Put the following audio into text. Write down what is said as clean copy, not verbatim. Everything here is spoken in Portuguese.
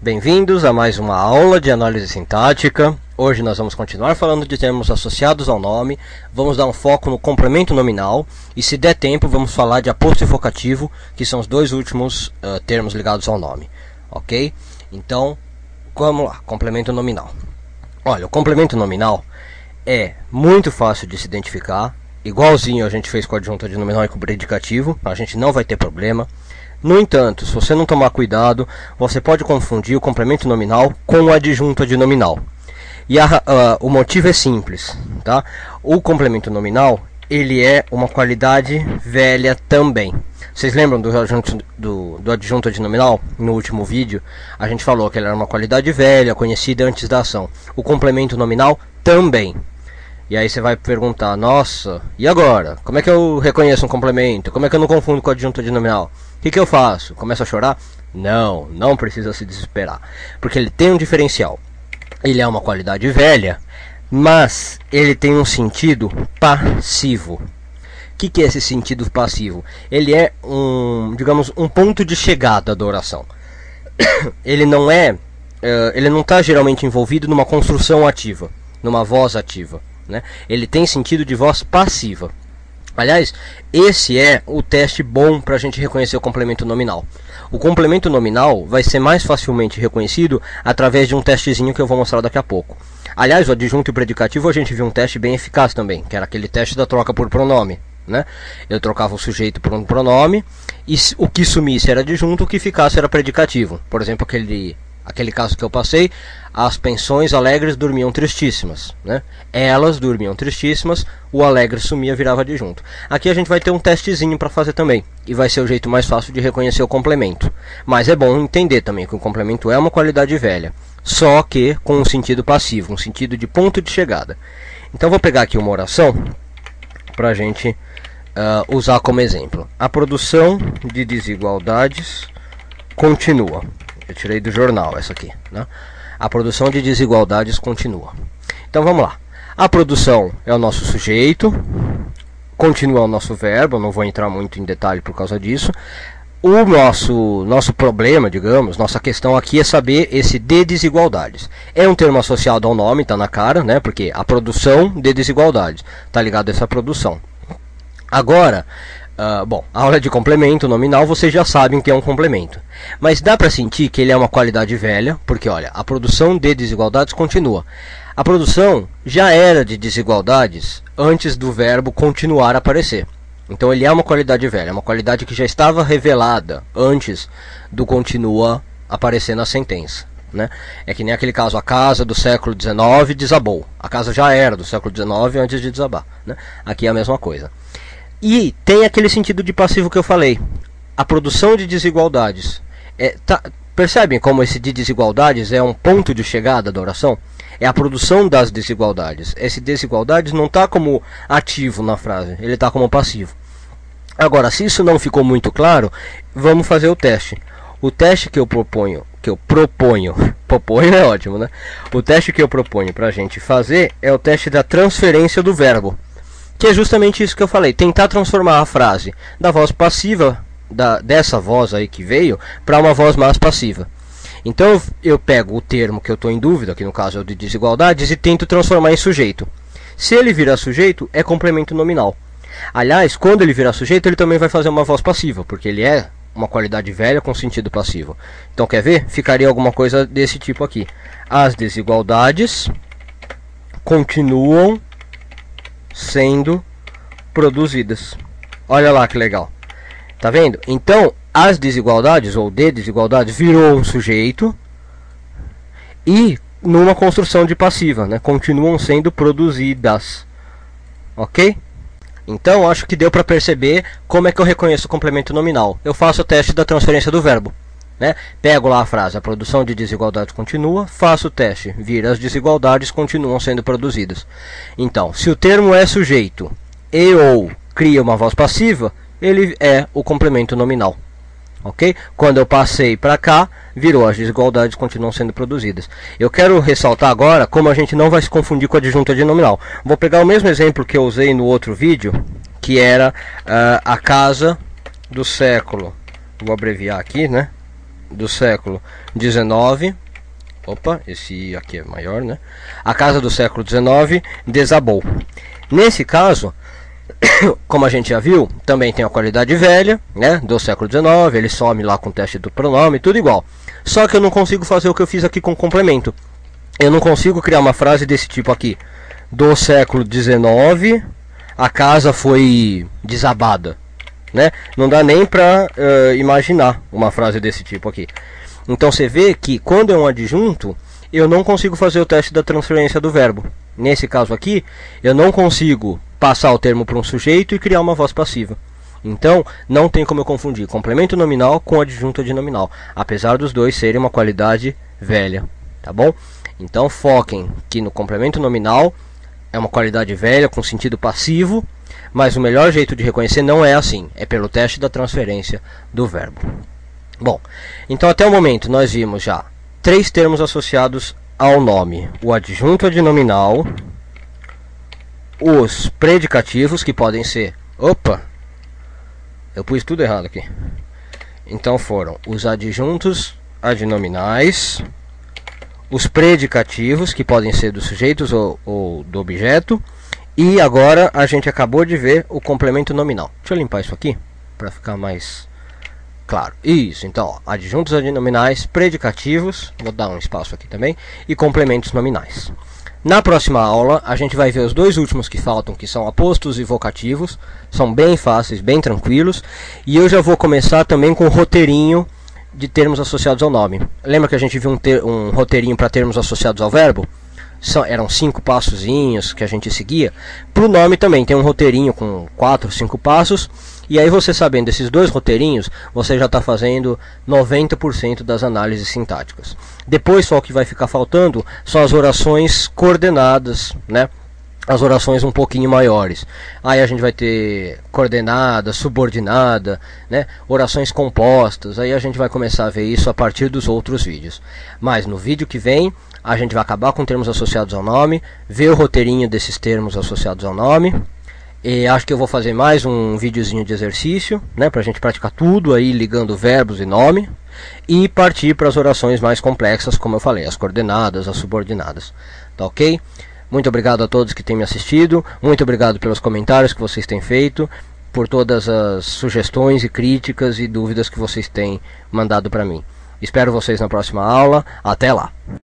Bem-vindos a mais uma aula de análise sintática. Hoje nós vamos continuar falando de termos associados ao nome, vamos dar um foco no complemento nominal e, se der tempo, vamos falar de aposto e vocativo, que são os dois últimos termos ligados ao nome. Ok? Então, vamos lá, complemento nominal. Olha, o complemento nominal é muito fácil de se identificar, igualzinho a gente fez com a adjunta de nominal e com o predicativo, a gente não vai ter problema. No entanto, se você não tomar cuidado, você pode confundir o complemento nominal com a adjunta de nominal. E o motivo é simples, tá? O complemento nominal, ele é uma qualidade velha também. Vocês lembram do adjunto de nominal? No último vídeo, a gente falou que ele era uma qualidade velha, conhecida antes da ação. O complemento nominal também. E aí você vai perguntar, nossa, e agora? Como é que eu reconheço um complemento? Como é que eu não confundo com a adjunta de nominal? O que eu faço? Começo a chorar? Não precisa se desesperar. Porque ele tem um diferencial. Ele é uma qualidade velha, mas ele tem um sentido passivo. O que é esse sentido passivo? Ele é digamos, um ponto de chegada da oração. Ele não está geralmente envolvido numa construção ativa, numa voz ativa, né? Ele tem sentido de voz passiva. Aliás, esse é o teste bom para a gente reconhecer o complemento nominal. O complemento nominal vai ser mais facilmente reconhecido através de um testezinho que eu vou mostrar daqui a pouco. Aliás, o adjunto e o predicativo a gente viu um teste bem eficaz também, que era aquele teste da troca por pronome, né? Eu trocava o sujeito por um pronome e o que sumisse era adjunto, o que ficasse era predicativo. Por exemplo, aquele caso que eu passei, as pensões alegres dormiam tristíssimas, né? Elas dormiam tristíssimas, o alegre sumia, virava adjunto. Aqui a gente vai ter um testezinho para fazer também, e vai ser o jeito mais fácil de reconhecer o complemento. Mas é bom entender também que o complemento é uma qualidade velha, só que com um sentido passivo, um sentido de ponto de chegada. Então vou pegar aqui uma oração para a gente usar como exemplo. A produção de desigualdades continua. Eu tirei do jornal essa aqui, né? A produção de desigualdades continua. Então vamos lá. A produção é o nosso sujeito, continua o nosso verbo, eu não vou entrar muito em detalhe por causa disso. O nosso problema, digamos, nossa questão aqui é saber esse de desigualdades. É um termo associado ao nome, está na cara, né? Porque a produção de desigualdades está ligado a essa produção. Agora, bom, a aula de complemento nominal vocês já sabem que é um complemento. Mas dá para sentir que ele é uma qualidade velha, porque olha, a produção de desigualdades continua. A produção já era de desigualdades antes do verbo continuar a aparecer. Então ele é uma qualidade velha, é uma qualidade que já estava revelada antes do continua aparecer na sentença, né? É que nem aquele caso, a casa do século XIX desabou. A casa já era do século XIX antes de desabar, né? Aqui é a mesma coisa. E tem aquele sentido de passivo que eu falei. A produção de desigualdades. Percebem como esse de desigualdades é um ponto de chegada da oração? É a produção das desigualdades. Esse desigualdades não está como ativo na frase, ele está como passivo. Agora, se isso não ficou muito claro, vamos fazer o teste. O teste que eu proponho é ótimo, né? O teste que eu proponho para a gente fazer é o teste da transferência do verbo. Que é justamente isso que eu falei, tentar transformar a frase da voz passiva, dessa voz aí que veio, para uma voz mais passiva. Então eu pego o termo que eu estou em dúvida, que no caso é o de desigualdades, e tento transformar em sujeito. Se ele virar sujeito, é complemento nominal. Aliás, quando ele virar sujeito, ele também vai fazer uma voz passiva, porque ele é uma qualidade velha com sentido passivo. Então quer ver? Ficaria alguma coisa desse tipo aqui. As desigualdades continuam sendo produzidas. Olha lá que legal. Tá vendo? Então, as desigualdades ou de desigualdades virou um sujeito e numa construção de passiva, né? Continuam sendo produzidas. OK? Então, acho que deu para perceber como é que eu reconheço o complemento nominal. Eu faço o teste da transferência do verbo, né? Pego lá a frase, a produção de desigualdades continua, faço o teste, vira as desigualdades continuam sendo produzidas. Então, se o termo é sujeito e ou cria uma voz passiva, ele é o complemento nominal. Ok? Quando eu passei para cá, virou as desigualdades continuam sendo produzidas. Eu quero ressaltar agora como a gente não vai se confundir com a adjunta de nominal. Vou pegar o mesmo exemplo que eu usei no outro vídeo, que era a casa do século. Vou abreviar aqui, né? do século XIX, opa, esse aqui é maior, né? A casa do século XIX desabou. Nesse caso, como a gente já viu, também tem a qualidade velha, né, do século XIX, ele some lá com o teste do pronome, tudo igual. Só que eu não consigo fazer o que eu fiz aqui com o complemento. Eu não consigo criar uma frase desse tipo aqui. Do século XIX, a casa foi desabada, né? Não dá nem para imaginar uma frase desse tipo aqui. Então você vê que quando é um adjunto, eu não consigo fazer o teste da transferência do verbo. Nesse caso aqui, eu não consigo passar o termo para um sujeito e criar uma voz passiva. Então, não tem como eu confundir complemento nominal com adjunto adnominal, apesar dos dois serem uma qualidade velha, tá bom? Então, foquem que no complemento nominal é uma qualidade velha com sentido passivo, mas o melhor jeito de reconhecer não é assim, é pelo teste da transferência do verbo. Bom, então até o momento nós vimos já 3 termos associados ao nome: o adjunto adnominal, os predicativos, que podem ser... Opa! Eu pus tudo errado aqui. Então foram os adjuntos adnominais, os predicativos, que podem ser dos sujeitos ou do objeto, e agora a gente acabou de ver o complemento nominal. Deixa eu limpar isso aqui para ficar mais claro. Isso, então, ó, adjuntos adnominais, predicativos, vou dar um espaço aqui também, e complementos nominais. Na próxima aula a gente vai ver os dois últimos que faltam, que são apostos e vocativos. São bem fáceis, bem tranquilos, e eu já vou começar também com o roteirinho de termos associados ao nome. Lembra que a gente viu um roteirinho para termos associados ao verbo? Eram 5 passozinhos que a gente seguia. Para o nome também tem um roteirinho com 4, 5 passos. E aí você sabendo desses dois roteirinhos, você já está fazendo 90% das análises sintáticas. Depois só o que vai ficar faltando são as orações coordenadas, né? As orações um pouquinho maiores. Aí a gente vai ter coordenada, subordinada, né? Orações compostas. Aí a gente vai começar a ver isso a partir dos outros vídeos. Mas no vídeo que vem a gente vai acabar com termos associados ao nome, ver o roteirinho desses termos associados ao nome. E acho que eu vou fazer mais um videozinho de exercício, né, pra gente praticar tudo aí, ligando verbos e nome, e partir para as orações mais complexas, como eu falei, as coordenadas, as subordinadas. Tá ok? Muito obrigado a todos que têm me assistido, muito obrigado pelos comentários que vocês têm feito, por todas as sugestões e críticas e dúvidas que vocês têm mandado para mim. Espero vocês na próxima aula. Até lá!